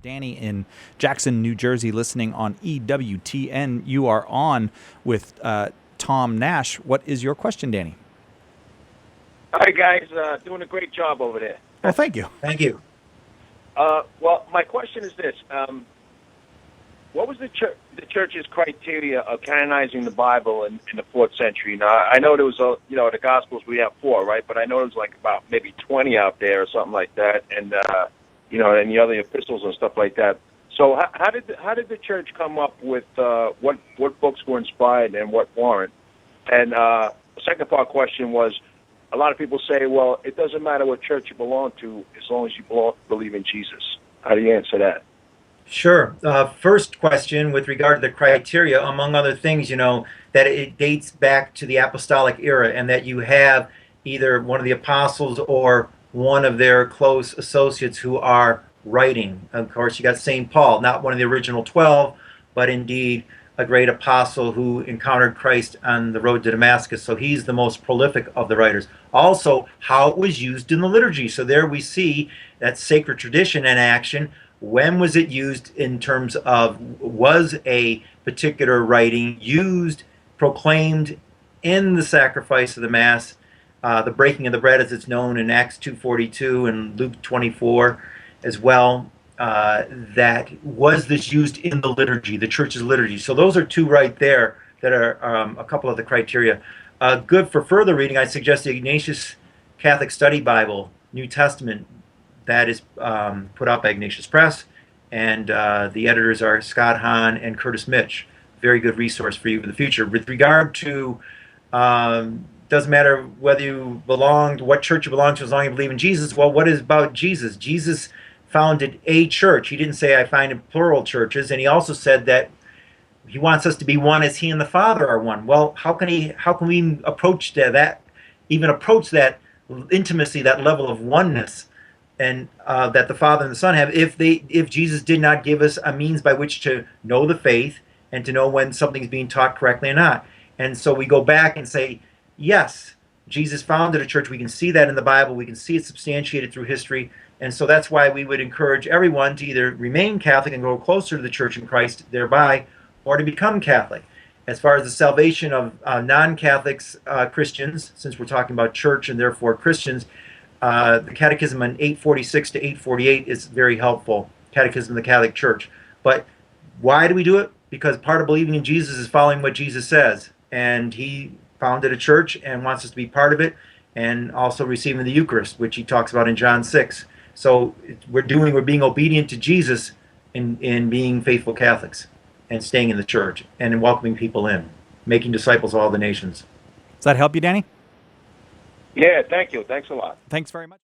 Danny in Jackson, New Jersey, listening on EWTN. You are on with Tom Nash. What is your question, Danny? Hi, guys. Doing a great job over there. Well, thank you. Thank you. Well, my question is this. What was the church's criteria of canonizing the Bible in the 4th century? Now, I know there was, the Gospels, we have 4, right? But I know there's like about maybe 20 out there or something like that. And, and the other epistles and stuff like that. So how did the church come up with what books were inspired and what weren't? And the second part question was, a lot of people say, well, it doesn't matter what church you belong to as long as you believe in Jesus. How do you answer that? Sure. First question with regard to the criteria, among other things, that it dates back to the apostolic era and that you have either one of the apostles or one of their close associates who are writing. Of course, you got St. Paul, not one of the original 12, but indeed a great apostle who encountered Christ on the road to Damascus. So he's the most prolific of the writers. Also, how it was used in the liturgy. So there we see that sacred tradition in action. When was it used in terms of, was a particular writing used, proclaimed in the sacrifice of the Mass, the breaking of the bread as it's known in Acts 2:42 and Luke 24 as well, that was this used in the liturgy, the church's liturgy. So those are two right there that are a couple of the criteria. Good for further reading, I suggest the Ignatius Catholic Study Bible, New Testament, that is put out by Ignatius Press, and the editors are Scott Hahn and Curtis Mitch. Very good resource for you in the future. With regard to, doesn't matter whether you belong to what church you belong to as long as you believe in Jesus. Well, what is about Jesus? Jesus founded a church. He didn't say I founded plural churches, and he also said that he wants us to be one as he and the Father are one. Well, how can we approach that intimacy, that level of oneness, and that the Father and the Son have, if Jesus did not give us a means by which to know the faith and to know when something is being taught correctly or not? And so we go back and say, yes, Jesus founded a church. We can see that in the Bible. We can see it substantiated through history. And so that's why we would encourage everyone to either remain Catholic and go closer to the Church in Christ thereby, or to become Catholic. As far as the salvation of non-Catholics, Christians, since we're talking about church and therefore Christians, the Catechism on 846 to 848 is very helpful, Catechism of the Catholic Church. But why do we do it? Because part of believing in Jesus is following what Jesus says. And he founded a church and wants us to be part of it, and also receiving the Eucharist, which he talks about in John 6. So we're being obedient to Jesus in being faithful Catholics and staying in the church and in welcoming people in, making disciples of all the nations. Does that help you, Danny? Yeah, thank you. Thanks a lot. Thanks very much.